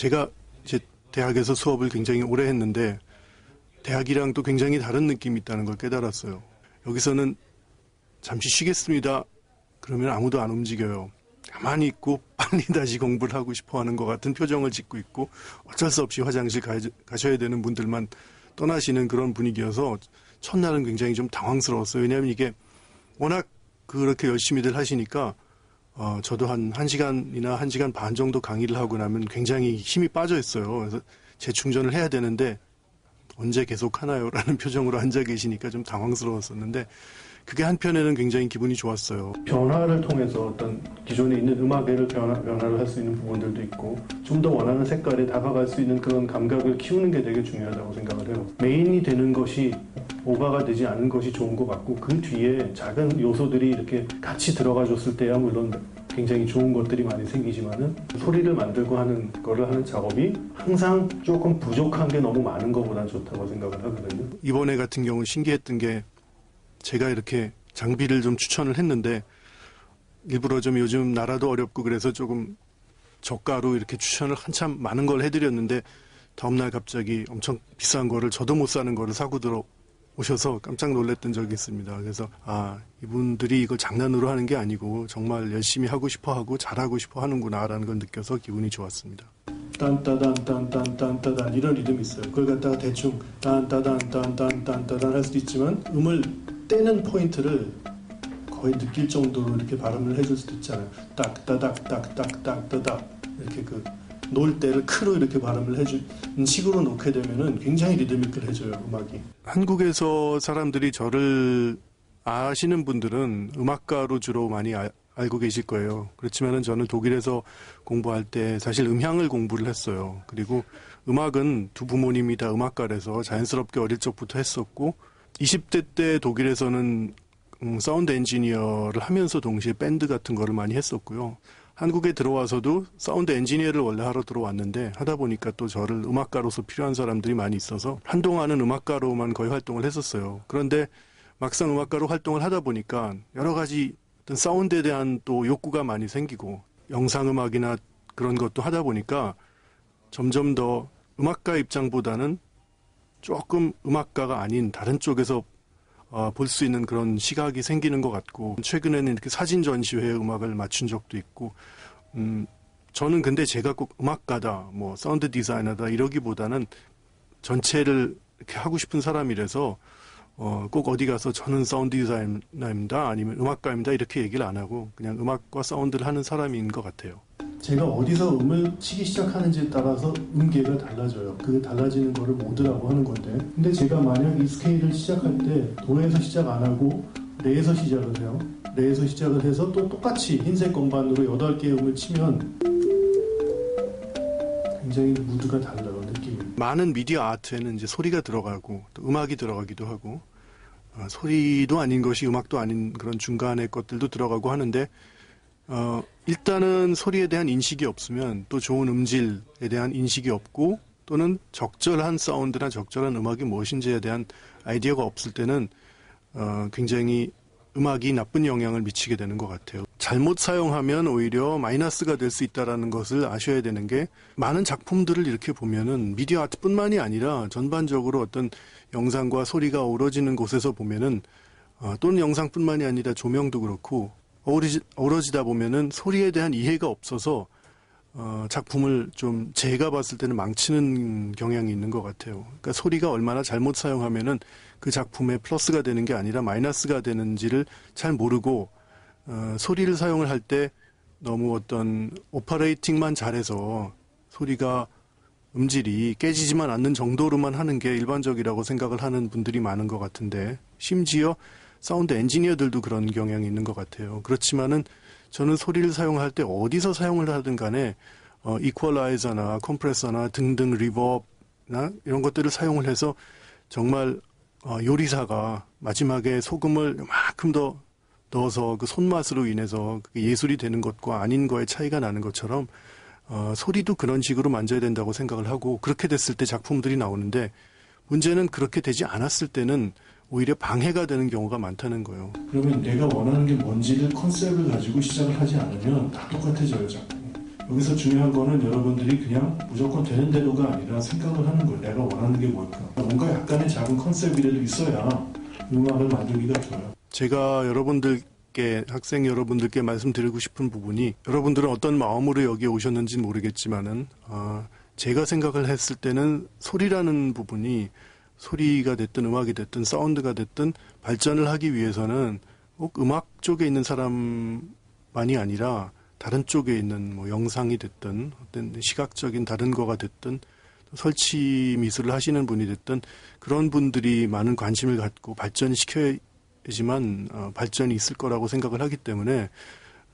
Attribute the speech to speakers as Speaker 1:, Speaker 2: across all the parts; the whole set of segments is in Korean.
Speaker 1: 제가 이제 대학에서 수업을 굉장히 오래 했는데 대학이랑 또 굉장히 다른 느낌이 있다는 걸 깨달았어요. 여기서는 잠시 쉬겠습니다. 그러면 아무도 안 움직여요. 가만히 있고 빨리 다시 공부를 하고 싶어하는 것 같은 표정을 짓고 있고 어쩔 수 없이 화장실 가셔야 되는 분들만 떠나시는 그런 분위기여서 첫날은 굉장히 좀 당황스러웠어요. 왜냐하면 이게 워낙 그렇게 열심히들 하시니까 저도 한 1시간이나 1시간 반 정도 강의를 하고 나면 굉장히 힘이 빠져 있어요. 그래서 재충전을 해야 되는데 언제 계속 하나요? 라는 표정으로 앉아 계시니까 좀 당황스러웠었는데 그게 한편에는 굉장히 기분이 좋았어요. 변화를 통해서 어떤 기존에 있는 음악을 변화를 할 수 있는 부분들도 있고 좀 더 원하는 색깔에 다가갈 수 있는 그런 감각을 키우는 게 되게 중요하다고 생각을 해요. 메인이 되는 것이 오바가 되지 않는 것이 좋은 것 같고 그 뒤에 작은 요소들이 이렇게 같이 들어가 줬을 때야 물론 굉장히 좋은 것들이 많이 생기지만은 소리를 만들고 하는 거를 하는 작업이 항상 조금 부족한 게 너무 많은 것보다 좋다고 생각을 하거든요. 이번에 같은 경우 신기했던 게 제가 이렇게 장비를 좀 추천을 했는데 일부러 좀 요즘 나라도 어렵고 그래서 조금 저가로 이렇게 추천을 한참 많은 걸 해드렸는데 다음날 갑자기 엄청 비싼 거를 저도 못 사는 거를 사고 들어오셔서 깜짝 놀랐던 적이 있습니다. 그래서 이분들이 이걸 장난으로 하는 게 아니고 정말 열심히 하고 싶어 하고 잘하고 싶어 하는구나라는 걸 느껴서 기분이 좋았습니다. 딴따단 이런 리듬이 있어요. 그걸 갖다가 대충 딴따단 할 수도 있지만 음을 떼는 포인트를 거의 느낄 정도로 이렇게 발음을 해줄 수도 있잖아요. 딱따닥 이렇게 놓을 때를 크로 이렇게 발음을 해주는 식으로 놓게 되면은 굉장히 리드미컬해져요, 음악이. 한국에서 사람들이 저를 아시는 분들은 음악가로 주로 많이 알고 계실 거예요. 그렇지만은 저는 독일에서 공부할 때 사실 음향을 공부를 했어요. 그리고 음악은 두 부모님이 다 음악가라서 자연스럽게 어릴 적부터 했었고 20대 때 독일에서는 사운드 엔지니어를 하면서 동시에 밴드 같은 거를 많이 했었고요. 한국에 들어와서도 사운드 엔지니어를 원래 하러 들어왔는데 하다 보니까 또 저를 음악가로서 필요한 사람들이 많이 있어서 한동안은 음악가로만 거의 활동을 했었어요. 그런데 막상 음악가로 활동을 하다 보니까 여러 가지 어떤 사운드에 대한 또 욕구가 많이 생기고 영상음악이나 그런 것도 하다 보니까 점점 더 음악가 입장보다는 조금 음악가가 아닌 다른 쪽에서 볼 수 있는 그런 시각이 생기는 것 같고 최근에는 이렇게 사진 전시회에 음악을 맞춘 적도 있고 저는 근데 제가 꼭 음악가다 뭐 사운드 디자이너다 이러기보다는 전체를 이렇게 하고 싶은 사람이라서 꼭 어디 가서 저는 사운드 디자이너입니다 아니면 음악가입니다 이렇게 얘기를 안 하고 그냥 음악과 사운드를 하는 사람인 것 같아요. 제가 어디서 음을 치기 시작하는지에 따라서 음계가 달라져요. 그 달라지는 거를 모드라고 하는 건데 근데 제가 만약 이 스케일을 시작할 때 도에서 시작 안 하고 레에서 시작을 해요. 레에서 시작을 해서 또 똑같이 흰색 건반으로 8개의 음을 치면 굉장히 무드가 달라요, 느낌이. 많은 미디어 아트에는 이제 소리가 들어가고 또 음악이 들어가기도 하고 소리도 아닌 것이 음악도 아닌 그런 중간의 것들도 들어가고 하는데 일단은 소리에 대한 인식이 없으면 또 좋은 음질에 대한 인식이 없고 또는 적절한 사운드나 적절한 음악이 무엇인지에 대한 아이디어가 없을 때는 굉장히 음악이 나쁜 영향을 미치게 되는 것 같아요. 잘못 사용하면 오히려 마이너스가 될 수 있다는 것을 아셔야 되는 게 많은 작품들을 이렇게 보면은 미디어 아트뿐만이 아니라 전반적으로 어떤 영상과 소리가 어우러지는 곳에서 보면은 또는 영상뿐만이 아니라 조명도 그렇고 어우러지다 보면은 소리에 대한 이해가 없어서 작품을 좀 제가 봤을 때는 망치는 경향이 있는 것 같아요. 그러니까 소리가 얼마나 잘못 사용하면은 그 작품에 플러스가 되는 게 아니라 마이너스가 되는지를 잘 모르고 소리를 사용을 할 때 너무 어떤 오퍼레이팅만 잘해서 소리가 음질이 깨지지만 않는 정도로만 하는 게 일반적이라고 생각을 하는 분들이 많은 것 같은데 심지어 사운드 엔지니어들도 그런 경향이 있는 것 같아요. 그렇지만은 저는 소리를 사용할 때 어디서 사용을 하든 간에 이퀄라이저나 컴프레서나 등등 리버브나 이런 것들을 사용을 해서 정말 요리사가 마지막에 소금을 요만큼 더 넣어서 그 손맛으로 인해서 그게 예술이 되는 것과 아닌 거의 차이가 나는 것처럼 소리도 그런 식으로 만져야 된다고 생각을 하고 그렇게 됐을 때 작품들이 나오는데 문제는 그렇게 되지 않았을 때는 오히려 방해가 되는 경우가 많다는 거예요. 그러면 내가 원하는 게 뭔지를 컨셉을 가지고 시작을 하지 않으면 다 똑같아져요, 작품이. 여기서 중요한 거는 여러분들이 그냥 무조건 되는 대로가 아니라 생각을 하는 거예요. 내가 원하는 게 뭘까? 뭔가 약간의 작은 컨셉이라도 있어야 음악을 만들기가 좋아요. 제가 학생 여러분들께 말씀드리고 싶은 부분이, 여러분들은 어떤 마음으로 여기에 오셨는지는 모르겠지만은 제가 생각을 했을 때는 소리라는 부분이, 소리가 됐든 음악이 됐든 사운드가 됐든 발전을 하기 위해서는 꼭 음악 쪽에 있는 사람만이 아니라 다른 쪽에 있는 뭐 영상이 됐든 어떤 시각적인 다른 거가 됐든 설치 미술을 하시는 분이 됐든 그런 분들이 많은 관심을 갖고 발전시켜야지만 발전이 있을 거라고 생각을 하기 때문에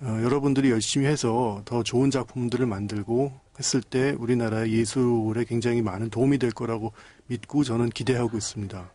Speaker 1: 여러분들이 열심히 해서 더 좋은 작품들을 만들고 했을 때 우리나라의 예술에 굉장히 많은 도움이 될 거라고 믿고 저는 기대하고 있습니다.